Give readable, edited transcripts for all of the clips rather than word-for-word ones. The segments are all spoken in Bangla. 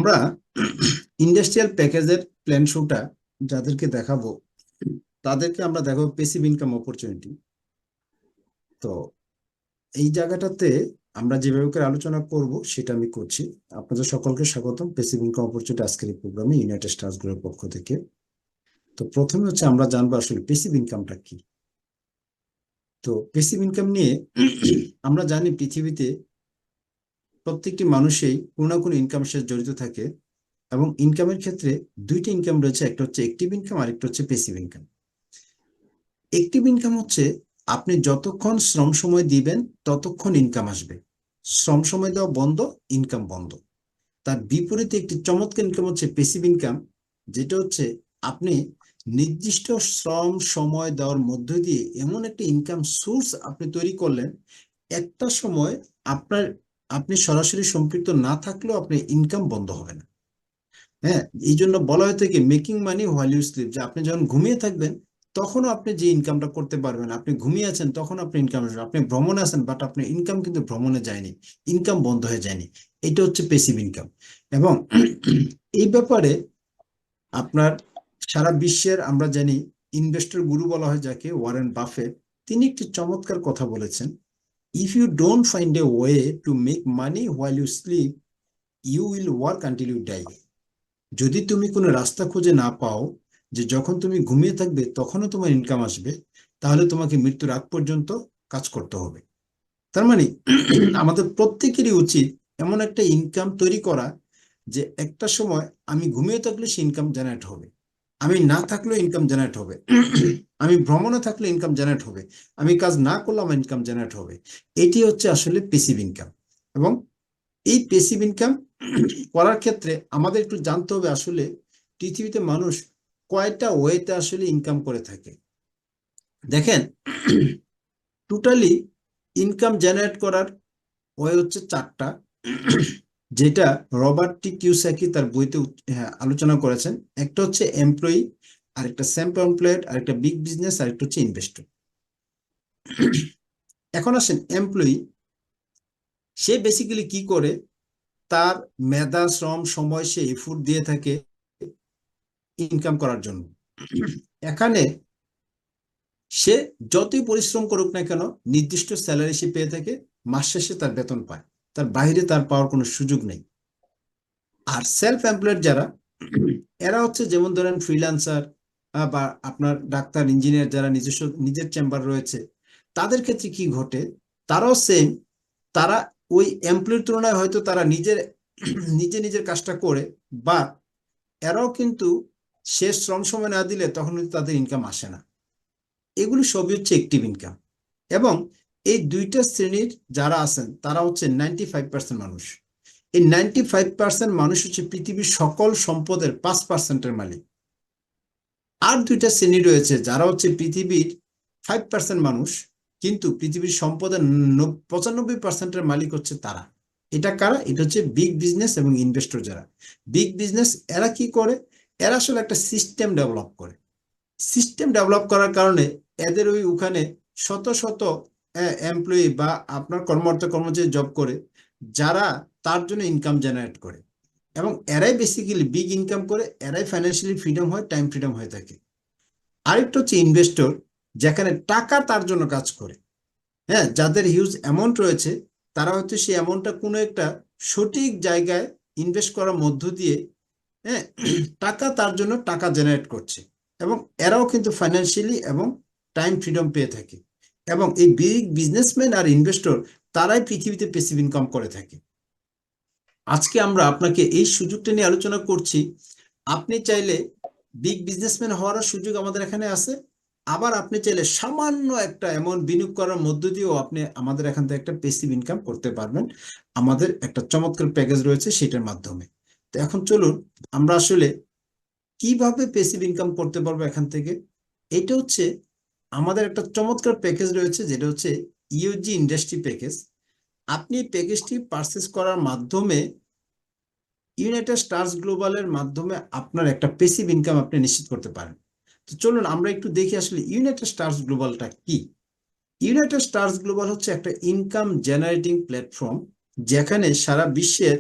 আমরা ইন্ডাস্ট্রিয়াল প্যাকেজের প্ল্যান শোটা যাদেরকে দেখাবো তাদেরকে আমরা দেখাবো প্যাসিভ ইনকাম অপরচুনিটি। তো এই জায়গাটাতে আমরা যেভাবে করে আলোচনা করব সেটা আমি করছি। আপনাদের সকলকে স্বাগতম প্যাসিভ ইনকাম অপরচুনিটি আজকের এই প্রোগ্রামে ইউনাইটেড স্টার্স গ্রুপের পক্ষ থেকে। তো প্রথমে হচ্ছে আমরা জানবো আসলে প্যাসিভ ইনকামটা কি। তো প্যাসিভ ইনকাম নিয়ে আমরা জানি পৃথিবীতে প্রত্যেকটি মানুষই কোনো না কোনো ইনকামের সাথে জড়িত থাকে, এবং ইনকামের ক্ষেত্রে দুইটি ইনকাম রয়েছে, একটা হচ্ছে অ্যাক্টিভ ইনকাম আর একটা হচ্ছে প্যাসিভ ইনকাম। অ্যাক্টিভ ইনকাম হচ্ছে আপনি যতক্ষণ শ্রম সময় দিবেন ততক্ষণ ইনকাম আসবে, শ্রম সময় দেওয়া বন্ধ, ইনকাম বন্ধ। তার বিপরীতে একটি চমৎকার ইনকাম হচ্ছে প্যাসিভ ইনকাম, যেটা হচ্ছে আপনি নির্দিষ্ট শ্রম সময় দেওয়ার মধ্য দিয়ে এমন একটা ইনকাম সোর্স আপনি তৈরি করলেন, একটা সময় আপনার আপনি সরাসরি সম্পৃক্ত না থাকলেও আপনার ইনকাম বন্ধ হবে না। হ্যাঁ, এই জন্য বলা হয়ে থাকে making money while you sleep, যে আপনি যখন ঘুমিয়ে থাকবেন তখনও আপনি যে ইনকামটা করতে পারবেন। আপনি ঘুমিয়ে আছেন তখন আপনি ইনকাম আসবে, আপনি ভ্রমণে আছেন বাট আপনার ইনকাম কিন্তু ভ্রমণে যায়নি, ইনকাম বন্ধ হয়ে যায়নি। এটা হচ্ছে প্যাসিভ ইনকাম। এবং এই ব্যাপারে আপনার সারা বিশ্বের আমরা জানি ইনভেস্টর গুরু বলা হয় যাকে, ওয়ারেন বাফেট, তিনি একটি চমৎকার কথা বলেছেন, if you don't find a way to make money while you sleep you will work until you die. যদি তুমি কোনো রাস্তা খুঁজে না পাও যে যখন তুমি ঘুমিয়ে থাকবে তখনও তোমার ইনকাম আসবে, তাহলে তোমাকে মৃত্যুর আগ পর্যন্ত কাজ করতে হবে। তার মানে আমাদের প্রত্যেকেরই উচিত এমন একটা ইনকাম তৈরি করা যে একটা সময় আমি ঘুমিয়ে থাকলে সে ইনকাম জেনারেট হবে, আমি না থাকলেও ইনকাম জেনারেট হবে, আমি ভ্রমণে থাকলে ইনকাম জেনারেট হবে, আমি কাজ না করলে আমার ইনকাম জেনারেট হবে। এটি হচ্ছে আসলে প্যাসিভ ইনকাম। এবং এই প্যাসিভ ইনকাম করার ক্ষেত্রে আমাদের একটু জানতে হবে আসলে পৃথিবীতে মানুষ কয়টা ওয়েতে আসলে ইনকাম করে থাকে। দেখেন, টোটালি ইনকাম জেনারেট করার ওয়ে হচ্ছে চারটা, যেটা রবার্ট টি কিওসাকি তার বইতে আলোচনা করেছেন। একটা হচ্ছে এমপ্লয়ি, আরেকটা সেলফ এমপ্লয়েড, আরেকটা বিগ বিজনেস, আরেকটা হচ্ছে ইনভেস্টর। এখন আসেন এমপ্লয়ি, সে বেসিক্যালি কি করে, তার মেধা শ্রম সময় সে এফোর্ট দিয়ে থাকে ইনকাম করার জন্য। এখানে সে যতই পরিশ্রম করুক না কেন নির্দিষ্ট স্যালারি সে পেয়ে থাকে, মাস শেষে তার বেতন পায়, তার বাইরে তার পাওয়ার কোনো সুযোগ নেই। আর সেলফ এমপ্লয়েড যারা, এরা হচ্ছে যেমন ধরেন ফ্রিল্যান্সার বা আপনার ডাক্তার ইঞ্জিনিয়ার যারা নিজস্ব নিজের চেম্বার রয়েছে, তাদের ক্ষেত্রে কি ঘটে, তারাও সেম, তারা ওই এমপ্লয়ের তুলনায় হয়তো তারা নিজের নিজে নিজের কাজটা করে, বা এরাও কিন্তু শেষ শ্রম সময় না দিলে তখন কিন্তু তাদের ইনকাম আসে না। এগুলি সবই হচ্ছে অ্যাক্টিভ ইনকাম। এবং এই দুইটা শ্রেণীর যারা আছেন তারা হচ্ছে 95% মানুষ। এই 95% মানুষ হচ্ছে পৃথিবীর সকল সম্পদের 5%-এর মালিক। আর দুইটা শ্রেণী রয়েছে যারা হচ্ছে পৃথিবীর 5% মানুষ, কিন্তু পৃথিবীর সম্পদের 95%-এর মালিক হচ্ছে তারা। এটা কারা? এটা হচ্ছে বিগ বিজনেস এবং ইনভেস্টর। যারা বিগ বিজনেস, এরা কি করে, এরা আসলে একটা সিস্টেম ডেভেলপ করে। সিস্টেম ডেভেলপ করার কারণে এদের ওখানে শত শত এমপ্লয়ি বা আপনার কর্মরত কর্মচারী জব করে, যারা তার জন্য ইনকাম জেনারেট করে। এবং এরাই বেসিক্যালি বিগ ইনকাম করে, এরাই ফাইন্যান্সিয়ালি ফ্রিডম হয়, টাইম ফ্রিডম হয়ে থাকে। আরেকটা হচ্ছে ইনভেস্টর, যেখানে টাকা তার জন্য কাজ করে। হ্যাঁ, যাদের হিউজ অ্যামাউন্ট রয়েছে, তারা হয়তো সেই অ্যামাউন্টটা কোনো একটা সঠিক জায়গায় ইনভেস্ট করার মধ্য দিয়ে, হ্যাঁ, টাকা তার জন্য টাকা জেনারেট করছে। এবং এরাও কিন্তু ফাইন্যান্সিয়ালি এবং টাইম ফ্রিডম পেয়ে থাকে। এবং এই বিগ বিজনেসম্যান আর ইনভেস্টর, তারাই পৃথিবীতে প্যাসিভ ইনকাম করে থাকে। আজকে আমরা আপনাকে এই সুযোগটা নিয়ে আলোচনা করছি। আপনি চাইলে বিগ বিজনেসম্যান হওয়ার সুযোগ আমাদের এখানে আছে, আবার আপনি চাইলে সামান্য একটা অ্যামাউন্ট বিনিয়োগ করার মধ্য দিয়েও আপনি আমাদের এখান থেকে একটা প্যাসিভ ইনকাম করতে পারবেন। আমাদের একটা চমৎকার প্যাকেজ রয়েছে সেটার মাধ্যমে। তো এখন চলুন আমরা আসলে কিভাবে প্যাসিভ ইনকাম করতে পারবো এখান থেকে। এটা হচ্ছে আমাদের একটা চমৎকার প্যাকেজ রয়েছে, যেটা হচ্ছে ইউজি ইন্ডাস্ট্রি প্যাকেজ। আপনি প্যাকেজটি পারচেস করার মাধ্যমে ইউনাইটেড স্টারস গ্লোবালের মাধ্যমে আপনার একটা প্যাসিভ ইনকাম আপনি নিশ্চিত করতে পারেন। তো চলুন আমরা একটু দেখি আসলে ইউনাইটেড স্টারস গ্লোবালটা কি। ইউনাইটেড স্টারস গ্লোবাল হচ্ছে একটা ইনকাম জেনারেটিং প্ল্যাটফর্ম, যেখানে সারা বিশ্বের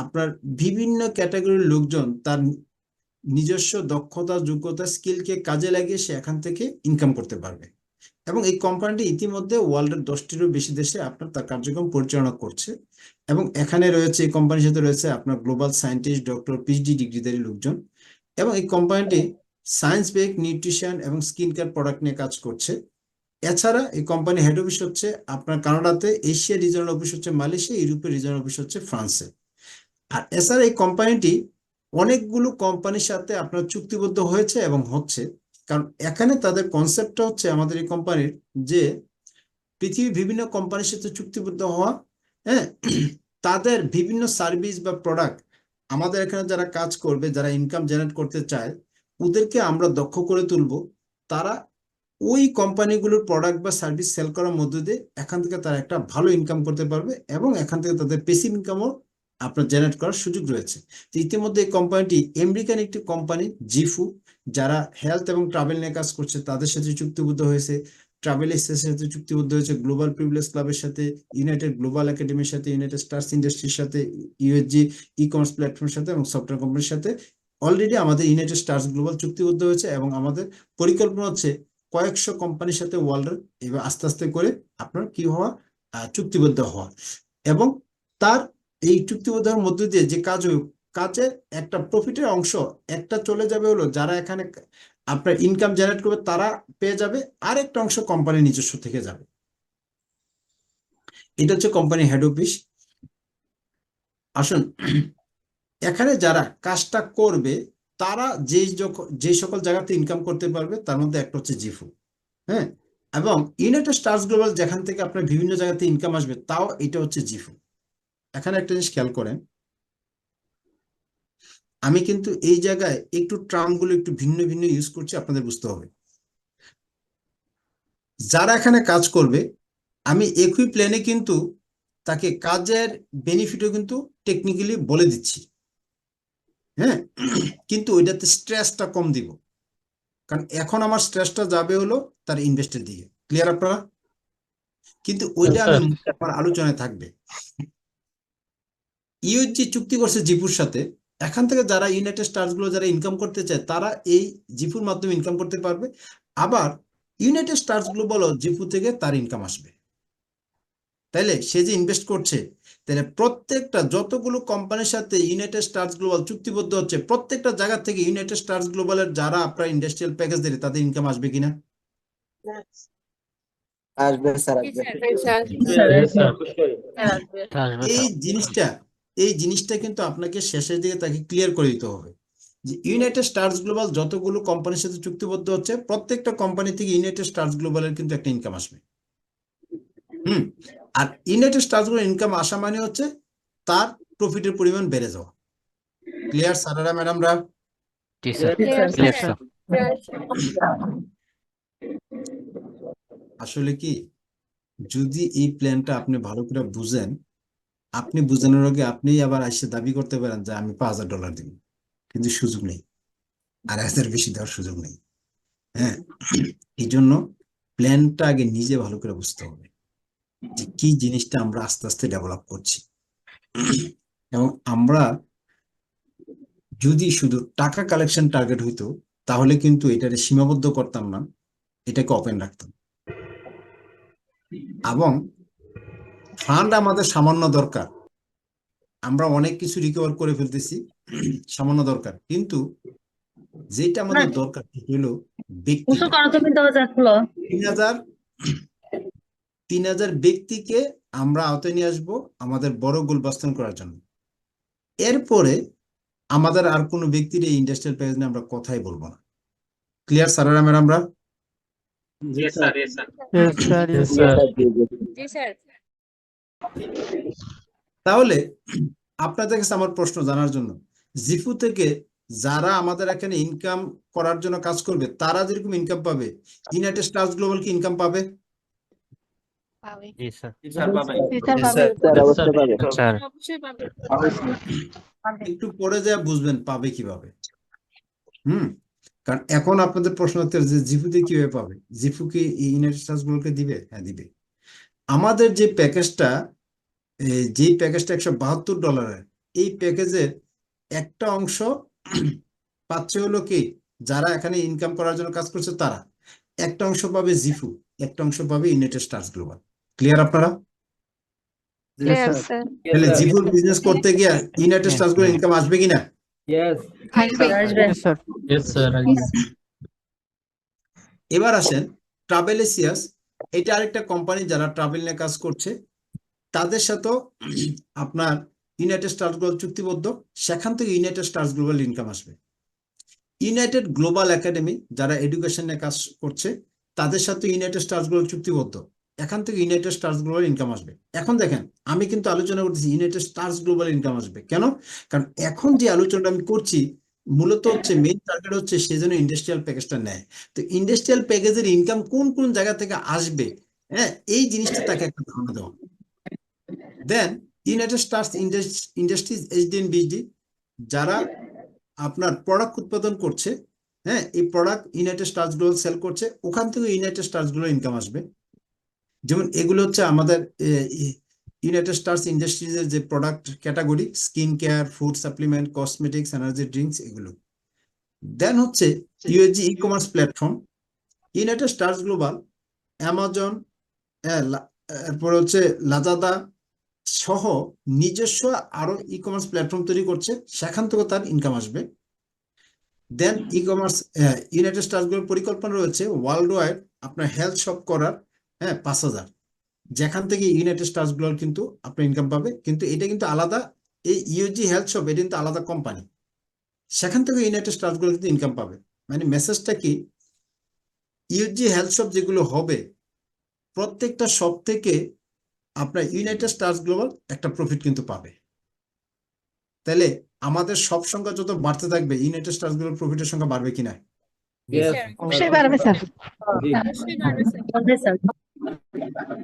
আপনার বিভিন্ন ক্যাটাগরির লোকজন তার নিজস্ব দক্ষতা যোগ্যতা স্কিলকে কাজে লাগিয়ে সে এখান থেকে ইনকাম করতে পারবে। এবং এই কোম্পানিটি ইতিমধ্যে ওয়ার্ল্ডের 10টিরও বেশি দেশে আপনার তার কার্যক্রম পরিচালনা করছে। এবং এখানে রয়েছে, এই কোম্পানির সাথে রয়েছে আপনার গ্লোবাল সায়েন্টিস্ট, ডক্টর, পিএইচডি ডিগ্রিধারী লোকজন। এবং এই কোম্পানিটি সায়েন্স বেক নিউট্রিশন এবং স্কিন কেয়ার প্রোডাক্ট নিয়ে কাজ করছে। এছাড়া এই কোম্পানি হেড অফিস হচ্ছে আপনার কানাডাতে, এশিয়া রিজনাল অফিস হচ্ছে মালয়েশিয়া, ইউরোপের রিজনাল অফিস হচ্ছে ফ্রান্সে। আর এছাড়া এই কোম্পানিটি অনেকগুলো কোম্পানির সাথে আপনার চুক্তিবদ্ধ হয়েছে এবং হচ্ছে। কারণ এখানে তাদের কনসেপ্টটা হচ্ছে আমাদের এই কোম্পানির, যে পৃথিবীর বিভিন্ন কোম্পানির সাথে চুক্তিবদ্ধ হওয়া, হ্যাঁ, তাদের বিভিন্ন সার্ভিস বা প্রোডাক্ট আমাদের এখানে যারা কাজ করবে, যারা ইনকাম জেনারেট করতে চায়, ওদেরকে আমরা দক্ষ করে তুলব। তারা ওই কোম্পানিগুলোর প্রোডাক্ট বা সার্ভিস সেল করার মধ্য দিয়ে এখান থেকে তারা একটা ভালো ইনকাম করতে পারবে এবং এখান থেকে তাদের প্যাসিভ ইনকামও আপনার জেনারেট করার সুযোগ রয়েছে। তো ইতিমধ্যে এই কোম্পানিটি আমেরিকান একটি কোম্পানি জিফু, যারা হেলথ এবং ট্রাভেল নিয়ে কাজ করছে তাদের সাথে চুক্তিবদ্ধ হয়েছে। ট্রাভেল এক্সেসের সাথে চুক্তিবদ্ধ হয়েছে, গ্লোবাল প্রিভিলেজ ক্লাবের সাথে, ইউনাইটেড গ্লোবাল একাডেমির সাথে, ইউনাইটেড স্টার্স ইন্ডাস্ট্রির সাথে, ইউএসজি ই কমার্স প্ল্যাটফর্মের সাথে এবং সফটওয়্যার কোম্পানির সাথে অলরেডি আমাদের ইউনাইটেড স্টার্স গ্লোবাল চুক্তিবদ্ধ হয়েছে। এবং আমাদের পরিকল্পনা হচ্ছে কয়েকশো কোম্পানির সাথে ওয়ার্ল্ডের এবার আস্তে আস্তে করে আপনার কি হওয়া, চুক্তিবদ্ধ হওয়া। এবং তার এই চুক্তিবদ্ধ হওয়ার মধ্যে দিয়ে যে কাজের একটা প্রফিটের অংশ একটা চলে যাবে হলো যারা এখানে আপনার ইনকাম জেনারেট করবে তারা পেয়ে যাবে, আর একটা অংশ কোম্পানির নিজস্ব থেকে যাবে। এটা হচ্ছে কোম্পানির হেড অফিস। আসুন, এখানে যারা কাজটা করবে তারা যে সকল জায়গাতে ইনকাম করতে পারবে তার মধ্যে একটা হচ্ছে জিফু, হ্যাঁ। এবং ইউনাইটেড স্টার্স গ্লোবাল যেখান থেকে আপনার বিভিন্ন জায়গাতে ইনকাম আসবে, তাও এটা হচ্ছে জিফু। এখানে একটা জিনিস খেয়াল করেন, আমি কিন্তু এই জায়গায় একটু টার্মগুলো একটু ভিন্ন ভিন্ন ইউজ করছি, আপনাদের বুঝতে হবে। যারা এখানে কাজ করবে আমি একই প্ল্যানে কিন্তু তাকে কাজের বেনিফিটও কিন্তু টেকনিক্যালি বলে দিচ্ছি, হ্যাঁ। কিন্তু ওইটাতে স্ট্রেসটা কম দিব, কারণ এখন আমার স্ট্রেসটা যাবে হলো তার ইনভেস্টের দিকে। ক্লিয়ার আপনারা? কিন্তু ওইটা আমি আমার আলোচনায় থাকবে। ইউএসজি চুক্তি করছে জিপুর সাথে, এখান থেকে যারা ইউনাইটেড স্টার্স গুলো যারা ইনকাম করতে চায় তারা এই জিপুর মাধ্যমে ইনকাম করতে পারবে। আবার ইউনাইটেড স্টার্স গুলো বলো জিপু থেকে তার ইনকাম আসবে। তাইলে সে যে ইনভেস্ট করছে, তাহলে প্রত্যেকটা যতগুলো কোম্পানির সাথে ইউনাইটেড স্টার্স গ্লোবাল চুক্তিবদ্ধ হচ্ছে প্রত্যেকটা জায়গা থেকে ইউনাইটেড স্টার্স গ্লোবালের যারা আপনার ইন্ডাস্ট্রিয়াল প্যাকেজ দেবে তাদের ইনকাম আসবে কিনা? আসবে স্যার, আসবে। এই জিনিসটা কিন্তু আপনাকে শেষের দিকে তাকে ক্লিয়ার করে দিতে হবে যে ইউনাইটেড স্টার্স গ্লোবাল যতগুলো কোম্পানির সাথে চুক্তিবদ্ধ হচ্ছে প্রত্যেকটা কোম্পানি থেকে ইউনাইটেড স্টার্স গ্লোবালের কিন্তু একটা ইনকাম আসবে। আর ইউনাইটেড স্টার্স গ্লোবাল ইনকাম আসা মানে হচ্ছে তার প্রফিটের পরিমাণ বেড়ে যাওয়া। ক্লিয়ার স্যারেরা ম্যাডামরা? আসলে কি, যদি এই প্ল্যানটা আপনি ভালো করে বুঝেন, আপনি বুঝানোর আগে আপনি আবার এসে দাবি করতে পারেন যে আমি $5,000 দিব, কিন্তু সুযোগ নেই, আর এর বেশি দেওয়ার সুযোগ নেই, হ্যাঁ। এই জন্য প্ল্যানটা আগে নিজে ভালো করে বুঝতে হবে যে কি জিনিসটা আমরা আস্তে আস্তে ডেভেলপ করছি। এবং আমরা যদি শুধু টাকা কালেকশন টার্গেট হইতো তাহলে কিন্তু এটাকে সীমাবদ্ধ করতাম না, এটাকে ওপেন রাখতাম। এবং ফান্ড আমাদের সামান্য দরকার, আমরা অনেক কিছু রিকভার করে ফেলতেছি, সামান্য দরকার, কিন্তু যেটা আমাদের দরকার হলো ব্যক্তি। 3,000 ব্যক্তিকে আমরা আওতায় নিয়ে আসবো আমাদের বড় গোল বাস্তবায়ন করার জন্য। এরপরে আমাদের আর কোনো ব্যক্তির এই ইন্ডাস্ট্রিয়াল প্যাকেজ নিয়ে আমরা কথাই বলবো না। ক্লিয়ার স্যারেরা ম্যাডামরা? তাহলে আপনাদের কাছে আমার প্রশ্ন জানার জন্য, জিফু থেকে যারা আমাদের এখানে ইনকাম করার জন্য কাজ করবে তারা যেরকম ইনকাম পাবে, ইউনাইটেড স্টার্স গ্লোবাল কি ইনকাম পাবে? একটু পরে যা বুঝবেন পাবে কিভাবে। কারণ এখন আপনাদের প্রশ্ন হচ্ছে যে জিফুতে কিভাবে পাবে, জিফু কি ইউনাইটেড স্টার্স গুলোকে দিবে? হ্যাঁ দিবে। আমাদের যে প্যাকেজটা $172 এই প্যাকেজের একটা অংশ পাচ্ছে হলো কি, যারা এখানে ইনকাম করার জন্য কাজ করছে তারা, একটা অংশ পাবে জিফু, একটা অংশ পাবে ইউনাইটেড স্টারস গ্লোবাল। ক্লিয়ার আপনারা? Clear sir. তাহলে জিফুর বিজনেস করতে গিয়ে ইউনাইটেড স্টারস গ্লোবাল ইনকাম আসবে কিনা? আসবে। এবার আসেন ট্রাভেল এসিয়াস, এটা আরেকটা কোম্পানি যারা ট্রাভেল নিয়ে কাজ করছে, তাদের সাথেও আপনার ইউনাইটেড স্টারস গ্লোবাল চুক্তিবদ্ধ, সেখান থেকে ইউনাইটেড স্টারস গ্লোবাল ইনকাম আসবে। ইউনাইটেড গ্লোবাল একাডেমি যারা এডুকেশন নিয়ে কাজ করছে, তাদের সাথে ইউনাইটেড স্টারস গ্লোবাল চুক্তিবদ্ধ, এখান থেকে ইউনাইটেড স্টারস গ্লোবাল ইনকাম আসবে। এখন দেখেন আমি কিন্তু আলোচনা করতেছি ইউনাইটেড স্টারস গ্লোবাল ইনকাম আসবে কেন, কারণ এখন যে আলোচনাটা আমি করছি মূলত হচ্ছে মেইন টার্গেট হচ্ছে সে যেন ইন্ডাস্ট্রিয়াল প্যাকেজটা নেয়। তো ইন্ডাস্ট্রিয়াল প্যাকেজের ইনকাম কোন কোন জায়গা থেকে আসবে, হ্যাঁ, এই জিনিসটা তাকে একটা ধারণা দেওয়া। Then United Stars Industries HDNBD যারা আপনার প্রোডাক্ট উৎপাদন করছে, হ্যাঁ, এই product United Stars global sell করছে, ওখান থেকে ইউনাইটেড স্টারস গ্লোবাল ইনকাম আসবে। যেমন এগুলো হচ্ছে আমাদের ইউনাইটেড স্টারস ইন্ডাস্ট্রিজের যে product category, skin care, food supplement, cosmetics, energy drinks, এগুলো। দেন হচ্ছে USG e commerce platform, United Stars global Amazon, এরপর হচ্ছে লাজাদা সহ নিজস্ব আরো ই কমার্স প্ল্যাটফর্ম তৈরি করছে, সেখান থেকে তার ইনকাম আসবে। Then e commerce United Stars Global পরিকল্পনা রয়েছে ওয়ার্ল্ড ওয়াইড আপনার হেলথ শপ করার, হ্যাঁ, 5,000, যেখান থেকে ইউনাইটেড স্টারস গ্লোবাল কিন্তু আপনার ইনকাম পাবে, কিন্তু এটা কিন্তু আলাদা, এই ইউজি হেলথ শপ এটা কিন্তু আলাদা কোম্পানি, সেখান থেকে ইউনাইটেড স্টারস গ্লোবাল কিন্তু ইনকাম পাবে। মানে মেসেজটা কি, ইউজি হেলথ শপ যেগুলো হবে প্রত্যেকটা শপ থেকে আপনার ইউনাইটেড স্টারস গ্লোবাল একটা প্রফিট কিন্তু পাবে। তাহলে আমাদের সব সংখ্যা যত বাড়তে থাকবে ইউনাইটেড স্টারস গ্লোবাল প্রফিটের সংখ্যা বাড়বে কিনা? অবশ্যই পারবে স্যার।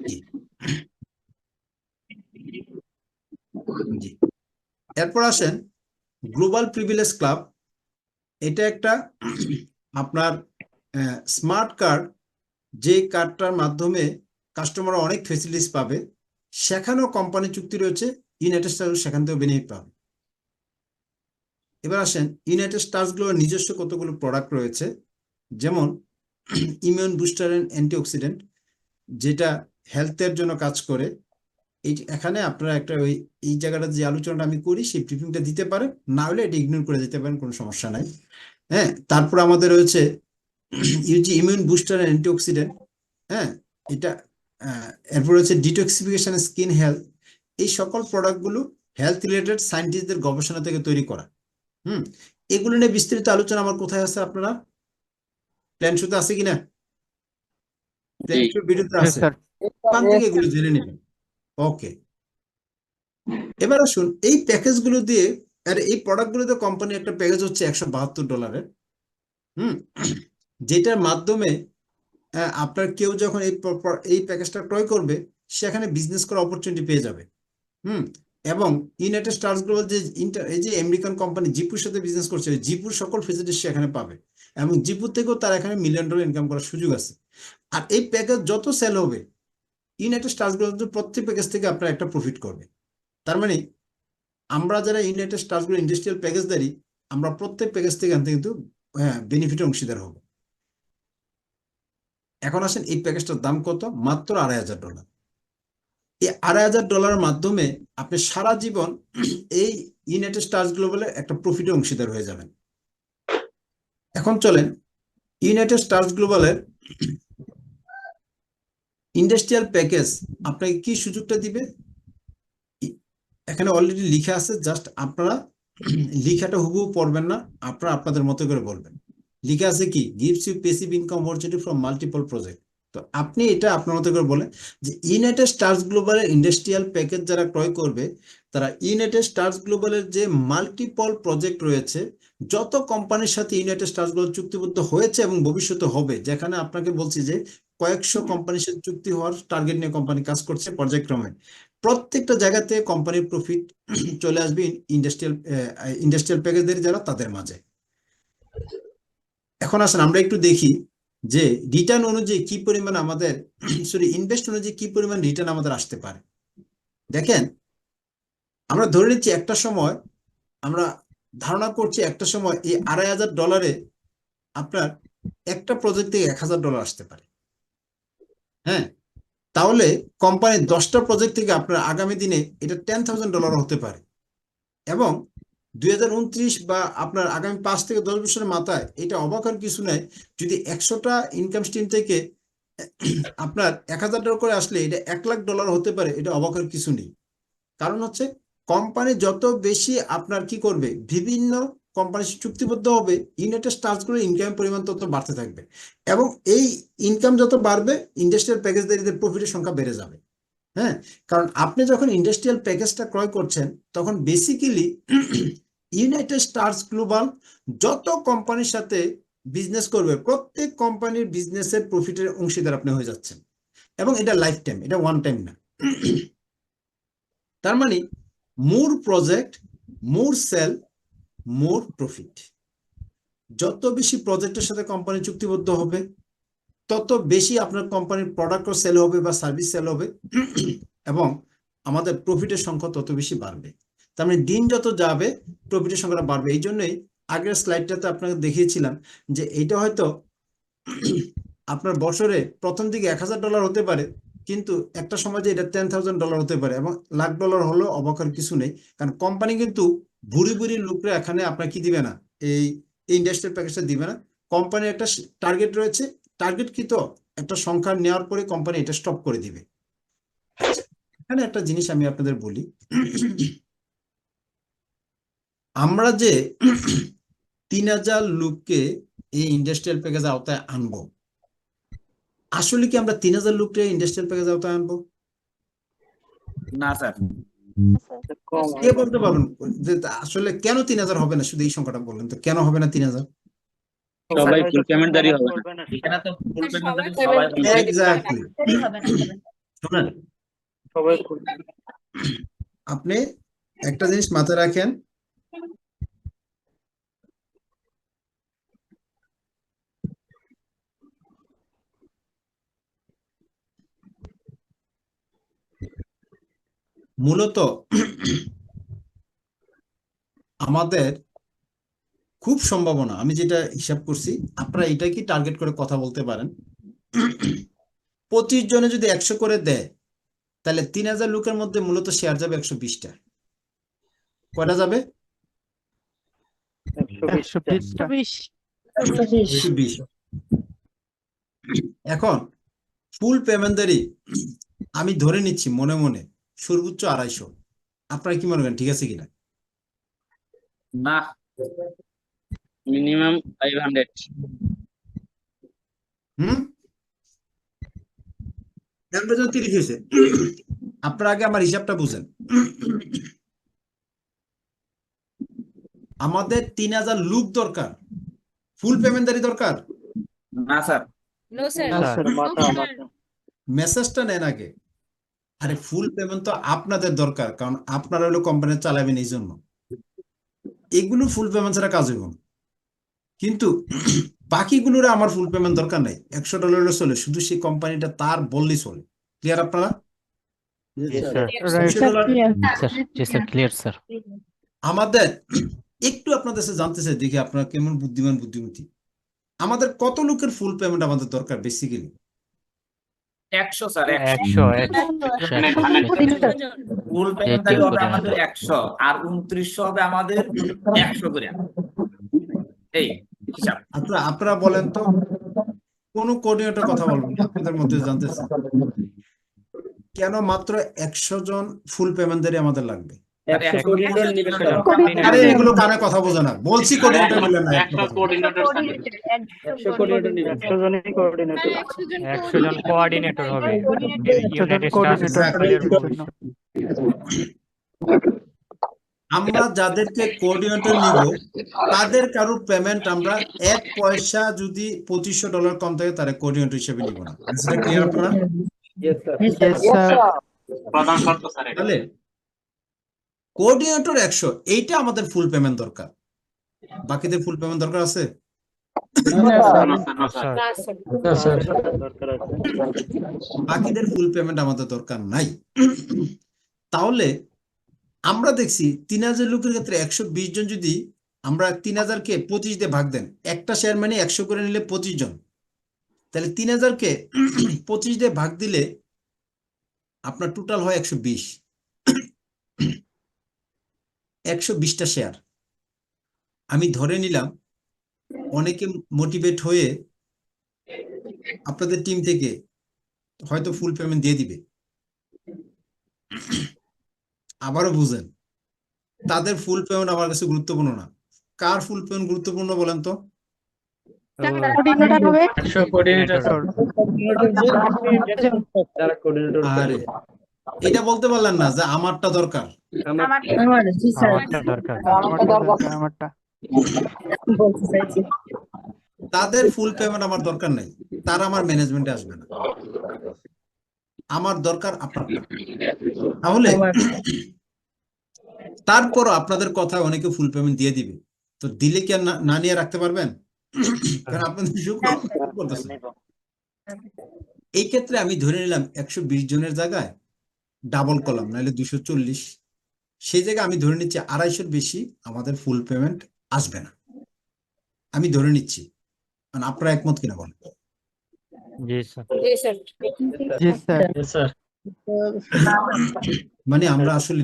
জি। জি। এরপর আসেন গ্লোবাল প্রিভিলেজ ক্লাব, এটা একটা আপনার স্মার্ট কার্ড, যে কার্ডটার মাধ্যমে কাস্টমার অনেক ফেসিলিটিস পাবে, সেখানেও কোম্পানি চুক্তি রয়েছে, ইউনাইটেড স্টারস সেখান থেকেও বেনিফিট পাবে। এবার আসেন ইউনাইটেড স্টারস গ্লোবাল নিজস্ব কতগুলো প্রোডাক্ট রয়েছে, যেমন ইমিউন বুস্টার এন্ড অ্যান্টিঅক্সিডেন্ট, যেটা হেলথের জন্য কাজ করে। এই এখানে আপনারা একটা ওই এই জায়গাটা যে আলোচনাটা আমি করি সেই ব্রিফিংটা দিতে পারেন, না হলে এটা ইগনোর করে দিতে পারেন, কোনো সমস্যা নাই। হ্যাঁ, তারপর আমাদের রয়েছে UG immune booster and antioxidant, হ্যাঁ, এটা এরপর হচ্ছে ডিটক্সিফিকেশন স্কিন হেলথ। এই সকল প্রোডাক্টগুলো হেলথ রিলেটেড সায়েন্টিস্টদের গবেষণা থেকে তৈরি করা। এগুলো নিয়ে বিস্তারিত আলোচনা আমার কোথায় আছে, আপনারা প্ল্যান শুতে আছে কিনা? প্ল্যান শো ভিডিওতে আছে, ওখান থেকে এগুলো জেনে নেবেন। ওকে, এবার আসুন এই প্যাকেজগুলো দিয়ে, আর এই প্রোডাক্টগুলোতে কোম্পানি একটা প্যাকেজ হচ্ছে $172, যেটার মাধ্যমে আপনার কেউ যখন এই প্যাকেজটা ক্রয় করবে সেখানে বিজনেস করার অপরচুনিটি পেয়ে যাবে। এবং ইউনাইটেড স্টারস গ্লোবাল যে এই যে আমেরিকান কোম্পানি জিপুর সাথে বিজনেস করছে, জিপুর সকল ফেসিলিটি সেখানে পাবে, এবং জিপুর থেকেও তার এখানে $1 মিলিয়ন ইনকাম করার সুযোগ আছে। আর এই প্যাকেজ যত সেল হবে ইউনাইটেড স্টারস গ্লোবাল প্রত্যেক প্যাকেজ থেকে আপনার একটা প্রফিট করবে। তার মানে আমরা যারা ইউনাইটেড স্টারস গ্লোবাল ইন্ডাস্ট্রিয়াল প্যাকেজদারি, আমরা প্রত্যেক প্যাকেজ থেকে কিন্তু বেনিফিটের অংশীদার হব। এখন আসেন এই প্যাকেজটার দাম কত, মাত্র $2,500। এই $2,500 মাধ্যমে আপনি সারা জীবন এই ইউনাইটেড স্টারস গ্লোবালের একটা প্রফিটের অংশীদার হয়ে যাবেন। এখন চলেন ইউনাইটেড স্টারস গ্লোবালের ইন্ডাস্ট্রিয়াল প্যাকেজ আপনাকে কি সুযোগটা দিবে, এখানে অলরেডি লিখা আছে, জাস্ট আপনারা লিখাটা হুবহু পড়বেন না, আপনারা আপনাদের মতো করে বলবেন। লিখা আছে কি, gives you passive income opportunity from multiple project. তো আপনি এটা আপনার মতো করে বলেন যে ইউনাইটেড স্টারস গ্লোবালের ইন্ডাস্ট্রিয়াল প্যাকেজ যারা ক্রয় করবে তারা ইউনাইটেড স্টারস গ্লোবালের যে মাল্টিপল প্রজেক্ট রয়েছে, যত কোম্পানির সাথে ইউনাইটেড স্টারস গ্লোবাল চুক্তিবদ্ধ হয়েছে এবং ভবিষ্যতে হবে, যেখানে আপনাকে বলছি যে কয়েকশো কোম্পানির সাথে চুক্তি হওয়ার টার্গেট নিয়ে কোম্পানি কাজ করছে পর্যায়ক্রমে, প্রত্যেকটা জায়গাতে কোম্পানির প্রফিট চলে আসবে ইন্ডাস্ট্রিয়াল প্যাকেজদের যারা তাদের মাঝে। এখন আসেন আমরা একটু দেখি যে রিটার্ন অনুযায়ী কি পরিমাণ আমাদের ইনভেস্ট অনুযায়ী কি পরিমাণ রিটার্ন আমাদের আসতে পারে। দেখেন আমরা ধরে নিচ্ছি একটা সময়, আমরা ধারণা করছি একটা সময় এই $2,500 আপনার একটা প্রজেক্ট থেকে $1,000 আসতে পারে। হ্যাঁ, তাহলে কোম্পানির 10টা প্রজেক্ট থেকে আপনার আগামী দিনে এটা $10,000 হতে পারে। এবং 2029 বা আপনার আগামী 5 থেকে 10 বছরের মাথায় এটা অবাক হওয়ার কিছু নাই, যদি 100টা ইনকাম স্ট্রিম থেকে আপনার $1,000 করে আসলে এটা $1,00,000 হতে পারে, এটা অবাক হওয়ার কিছু নেই। কারণ হচ্ছে কোম্পানি যত বেশি আপনার কি করবে, বিভিন্ন কোম্পানির সাথে চুক্তিবদ্ধ হবে, ইউনাইটেড স্টার্সগুলোর ইনকামের পরিমাণ তত বাড়তে থাকবে, এবং এই ইনকাম যত বাড়বে ইন্ডাস্ট্রিয়াল প্যাকেজদারীদের প্রফিটের সংখ্যা বেড়ে যাবে। হ্যাঁ, কারণ আপনি যখন ইন্ডাস্ট্রিয়াল প্যাকেজটা ক্রয় করছেন তখন বেসিক্যালি ইউনাইটেড স্টার্স গ্লোবাল যত কোম্পানির সাথে বিজনেস করবে প্রত্যেক কোম্পানির বিজনেসের প্রফিটের অংশীদার আপনি হয়ে যাচ্ছেন, এবং এটা লাইফ টাইম, এটা ওয়ান টাইম না। তার মানে মোর প্রজেক্ট, মোর সেল, মোর প্রফিট। যত বেশি প্রজেক্টের সাথে কোম্পানি চুক্তিবদ্ধ হবে তত বেশি আপনার কোম্পানির প্রোডাক্ট সেল হবে বা সার্ভিস সেল হবে, এবং আমাদের প্রফিটের সংখ্যা তত বেশি বাড়বে। তার মানে দিন যত যাবে প্রফিটের সংখ্যাটা বাড়বে। এই জন্যই আগের স্লাইডটাতে আপনাকে দেখিয়েছিলাম যে এইটা হয়তো আপনার বছরে প্রথম দিকে $1,000 হতে পারে, কিন্তু একটা সময় যে এটা $10,000 হতে পারে, এবং $1,00,000 হলেও অবাক হওয়ার কিছু নেই। কারণ কোম্পানি কিন্তু ভুরি ভুরি লোকরা এখানে আপনার কি দিবে না, এই ইন্ডাস্ট্রিয়াল প্যাকেজটা দিবে না। কোম্পানির একটা টার্গেট রয়েছে, টার্গেট কি তো একটা সংখ্যা নেওয়ার পরে কোম্পানি এটা স্টপ করে দিবে। এখানে একটা জিনিস আমি আপনাদের বলি, আমরা যে 3,000 লোককে এই ইন্ডাস্ট্রিয়াল প্যাকেজ আওতায় আনবো, আসলে কি আমরা 3,000 লোককে ইন্ডাস্ট্রিয়াল প্যাকেজ আওতায় আনবো? না স্যার, কে বলতে পারবেন যে আসলে কেন 3,000 হবে না? শুধু এই সংখ্যাটা বললেন তো, কেন হবে না 3,000? সবাই ফুল পেমেন্টদারি হবে না। এখানে তো ফুল পেমেন্টদারি সবাই সবাই হবে না। এক্স্যাক্টলি। শোনেন, আপনি একটা জিনিস মাথায় রাখেন, মূলত আমাদের খুব সম্ভাবনা, আমি যেটা হিসাব করছি, আপনারা এটা কি টার্গেট করে কথা বলতে পারেন, 25 জনে যদি 100 করে দেয় তাহলে 3,000 লোকের মধ্যে মূলত শেয়ার যাবে 120টা। কয়টা যাবে? 120। এখন ফুল পেমেন্টদারি আমি ধরে নিচ্ছি মনে মনে সর্বোচ্চ 250। আপনারা কি মনে করেন ঠিক আছে কিনা? না, মিনিমাম 500। এখন পর্যন্ত 30 হয়েছে। আপনারা আগে আমার হিসাবটা বুঝেন, আমাদের 3,000 লোক দরকার, ফুল পেমেন্টদারি দরকার। না স্যার, মেসেজটা নেন আগে। আরে ফুল পেমেন্ট তো আপনাদের দরকার, কারণ আপনারা হলো কোম্পানি চালাবেন, এই জন্য এগুলো ফুল পেমেন্ট ছাড়া কাজ হইব না। কিন্তু বাকিগুলোর আমার ফুল পেমেন্ট দরকার নাই, $100 চলে, শুধু সেই কোম্পানিটা তার বললেই চলে। ক্লিয়ার আপনারা? আমাদের একটু আপনাদের কাছে জানতে চাই, দেখি আপনারা কেমন বুদ্ধিমান বুদ্ধিমতী। আমাদের কত লোকের ফুল পেমেন্ট আমাদের দরকার বেসিক্যালি? 100 স্যার, 100 ফুল পেমেন্টদারি হবে আমাদের 100, আর 2900 হবে আমাদের 100 করে। এই হিসাব। আপনারা বলেন তো, কোন কোঅর্ডিনেটর কথা বলবেন আপনাদের মধ্যে, জানতে চাই কেন মাত্র 100 জন ফুল পেমেন্টদারি আমাদের লাগবে? আরে এগুলো কানে কথা বোঝে না, বলছি কোঅর্ডিনেটর মিলে না। 100 জন কোঅর্ডিনেটর হবে ইউনাইটেড স্টার্স। আমরা যাদেরকে কোঅর্ডিনেটর নিব তাদের কারো পেমেন্ট আমরা 1 পয়সা যদি $2,500 কম থাকে তারা কোঅর্ডিনেটর হিসেবে নিব না। সেটা ক্লিয়ার আপনারা? প্রধান শর্ত স্যার। তাহলে কোঅর্ডিনেটর 100, এইটা আমাদের ফুল পেমেন্ট দরকার। বাকিদের ফুল পেমেন্ট দরকার আছে? বাকিদের ফুল পেমেন্ট আমাদের দরকার নাই। তাহলে আমরা দেখছি 3000 লোকের ক্ষেত্রে 120 জন যদি আমরা 3000-কে 25 দিয়ে ভাগ দেন, একটা শেয়ার মানে 100 করে নিলে 25 জন, তাহলে 3000-কে 25 দিয়ে ভাগ দিলে আপনার টোটাল হয় 120। 120টা শেয়ার। আমি ধরে নিলাম অনেকে মোটিভেট হয়ে আপনাদের টিম থেকে হয়তো ফুল পেমেন্ট দিয়ে দিবে। আবারও বুঝেন, তাদের ফুল পেমেন্ট আমার কাছে গুরুত্বপূর্ণ না। কার ফুল পেমেন্ট গুরুত্বপূর্ণ বলেন তো? কোঅর্ডিনেটর হবে। আরে এটা বলতে পারলেন না যে আমারটা দরকার। আমারটা দরকার। আমারটা তাদের ফুল পেমেন্ট আমার দরকার নাই, তারা আমার ম্যানেজমেন্টে আসবে না। আমার দরকার আপনারটা। তাহলে তারপরও আপনাদের কথা অনেকে ফুল পেমেন্ট দিয়ে দিবে, তো দিলে কি আর না নিয়ে রাখতে পারবেন? কারণ আপনাদের করতেছেন। এই ক্ষেত্রে আমি ধরে নিলাম 120 জনের জায়গায় ডাবল কলাম, নাহলে 240, সেই জায়গায় আমি ধরে নিচ্ছি 250-র বেশি আমাদের ফুল পেমেন্ট আসবে না। আমি ধরে নিচ্ছি, মানে আপনারা একমত কিনা বলেন? জি স্যার। জি স্যার। মানে আমরা আসলে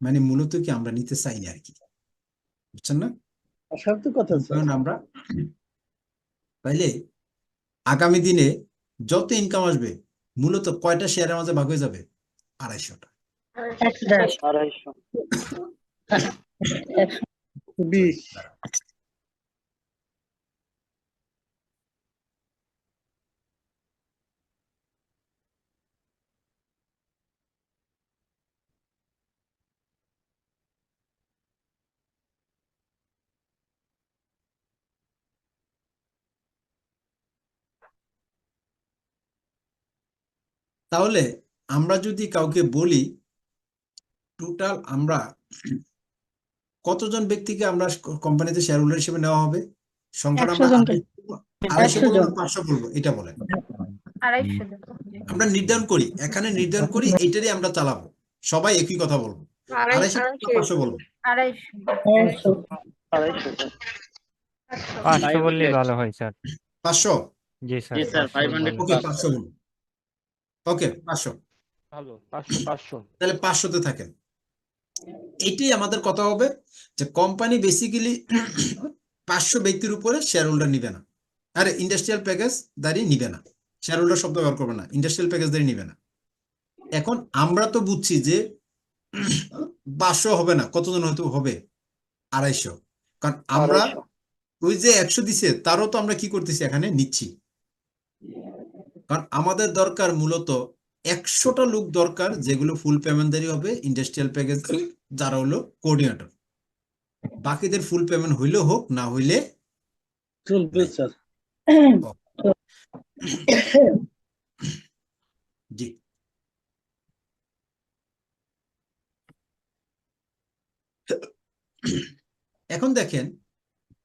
মানে মূলত কি আমরা নিতে চাই না আর কি, বুঝছেন না? কারণ আমরা তাইলে আগামী দিনে যত ইনকাম আসবে মূলত কয়টা শেয়ারের মাঝে ভাগ হয়ে যাবে? 250টা। 20 তাহলে আমরা যদি কাউকে বলি টোটাল আমরা কতজন ব্যক্তিকে আমরা কোম্পানিতে শেয়ার হোল্ডার হিসেবে নেওয়া হবে, সংখ্যাটা 100 আমরা জনকে। 250 বলবো না 500 বলবো, এটা বলেন। 250 আমরা নির্ধারণ করি, এখানে নির্ধারণ করি, এইটারই আমরা চালাবো, সবাই একই কথা বলবো। 250 500 বলবো। 500 বললেই ভালো হয় স্যার। 500? জি স্যার। জি স্যার, 500 ওকে 500 বলুন। ওকে 500, ভালো 500 তাহলে 500-তে থাকেন। এটাই আমাদের কথা হবে যে কোম্পানি বেসিক্যালি 500 ব্যক্তির উপরে শেয়ার হোল্ডার নিবে না। আরে ইন্ডাস্ট্রিয়াল প্যাকেজ দাঁড়িয়ে নিবে না, শেয়ার হোল্ডার শব্দ ব্যবহার করবে না, ইন্ডাস্ট্রিয়াল প্যাকেজ দাঁড়িয়ে নিবে না। এখন আমরা তো বুঝছি যে 500 হবে না, কতজন হয়তো হবে 250, কারণ আমরা ওই যে 100 দিছে তারও তো আমরা কি করতেছি এখানে নিচ্ছি। কারণ আমাদের দরকার মূলত 100টা লোক দরকার যেগুলো ফুল পেমেন্টদারি হবে ইন্ডাস্ট্রিয়াল প্যাকেজ, যারা হলো কোঅর্ডিনেটর। বাকিদের ফুল পেমেন্ট হইলেও হোক, না হইলে চলবে স্যার। জি। এখন দেখেন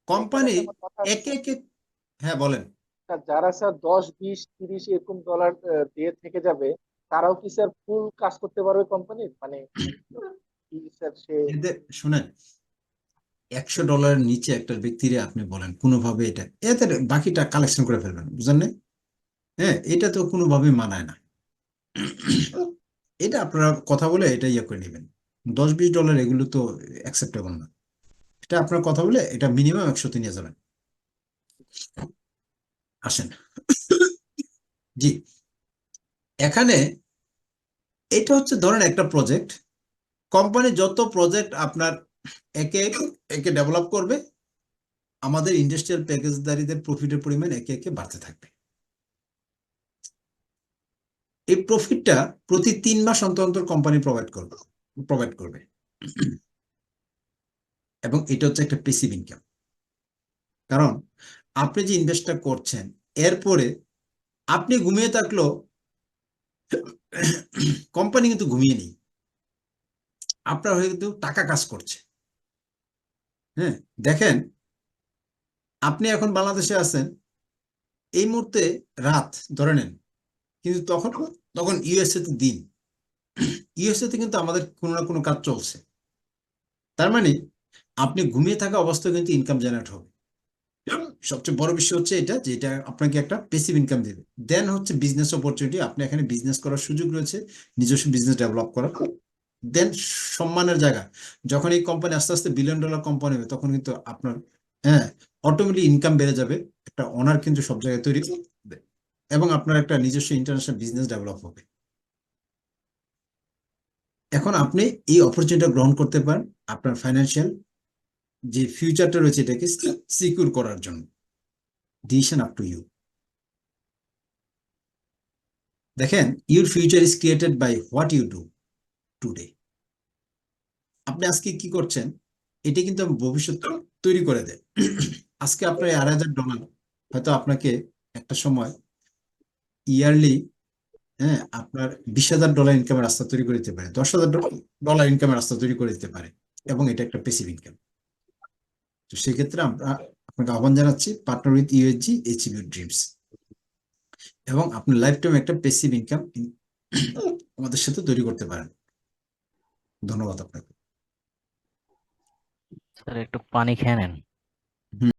কোম্পানি একে একে, হ্যাঁ বলেন। যারা স্যার 10 20 30 এরকম ডলার দিয়ে থেকে যাবে, তারাও কি স্যার ফুল কাজ করতে পারবে কোম্পানির? মানে কি স্যার সে এদের শুনেন, $100 নিচে একটা ব্যক্তিরে আপনি বলেন কোনোভাবে এটা এদের বাকিটা কালেকশন করে ফেলবেন, বুঝলেন না? হ্যাঁ, এটা তো কোনোভাবে মানায় না। এটা আপনারা কথা বলে এটা ইয়ে করে নেবেন। $10-20 এগুলো তো অ্যাকসেপ্টেবল না। এটা আপনার কথা বলে এটা মিনিমাম 100-তে নিয়ে যাবেন। আসেন। জি, এখানে এটা হচ্ছে ধরেন একটা প্রজেক্ট, কোম্পানি যত প্রজেক্ট আপনার একে একে ডেভেলপ করবে, আমাদের ইন্ডাস্ট্রিয়াল প্যাকেজদারীদের প্রফিটের পরিমাণ একে একে বাড়তে থাকবে। এই প্রফিটটা প্রতি 3 মাস অন্তর অন্তর কোম্পানি প্রোভাইড করবে, এবং এটা হচ্ছে একটা প্যাসিভ ইনকাম। কারণ আপনি যে ইনভেস্টটা করছেন, এরপরে আপনি ঘুমিয়ে থাকলেও কোম্পানি কিন্তু ঘুমিয়ে নেই, আপনার হয়ে কিন্তু টাকা কাজ করছে। হ্যাঁ, দেখেন আপনি এখন বাংলাদেশে আছেন, এই মুহূর্তে রাত ধরে নেন, কিন্তু তখন ইউএসএ তে দিন। ইউএসএ তে কিন্তু আমাদের কোনো না কোনো কাজ চলছে। তার মানে আপনি ঘুমিয়ে থাকা অবস্থায় কিন্তু ইনকাম জেনারেট হবে। সবচেয়ে বড় বিষয় হচ্ছে এটা, যে এটা আপনাকে একটা প্যাসিভ ইনকাম দেবে। দেন হচ্ছে বিজনেস অপরচুনিটি, আপনি এখানে বিজনেস করার সুযোগ রয়েছে, নিজস্ব বিজনেস ডেভেলপ করার। দেন সম্মানের জায়গা, যখন এই কোম্পানি আস্তে আস্তে বিলিয়ন ডলার কোম্পানি হবে, তখন কিন্তু আপনার হ্যাঁ অটোমেটিক ইনকাম বেড়ে যাবে, একটা অনার কিন্তু সব জায়গায় তৈরি হবে, এবং আপনার একটা নিজস্ব ইন্টারন্যাশনাল বিজনেস ডেভেলপ হবে। এখন আপনি এই অপরচুনিটি গ্রহণ করতে পারেন আপনার ফাইন্যান্সিয়াল যে ফিউচারটা রয়েছে এটাকে সিকিউর করার জন্য। Decision up to you. দেখেন, your future is created by what you do today. আপনি আজকে কি করছেন, এটি কিন্তু ভবিষ্যৎ তৈরি করে দেয়। আজকে আপনার $2,500 হয়তো আপনাকে একটা সময় ইয়ারলি আপনার $20,000 ইনকামের রাস্তা তৈরি করে দিতে পারে, $10,000 ইনকামের রাস্তা তৈরি করে দিতে পারে, এবং এটা একটা প্যাসিভ ইনকাম। তো সেক্ষেত্রে আমরা আপনাকে আহ্বান জানাচ্ছি, partner with USG, achieve your dreams, এবং আপনি লাইফ টাইম একটা প্যাসিভ ইনকাম আমাদের সাথে তৈরি করতে পারেন। ধন্যবাদ আপনাকে। স্যার একটু পানি খেয়ে নেন।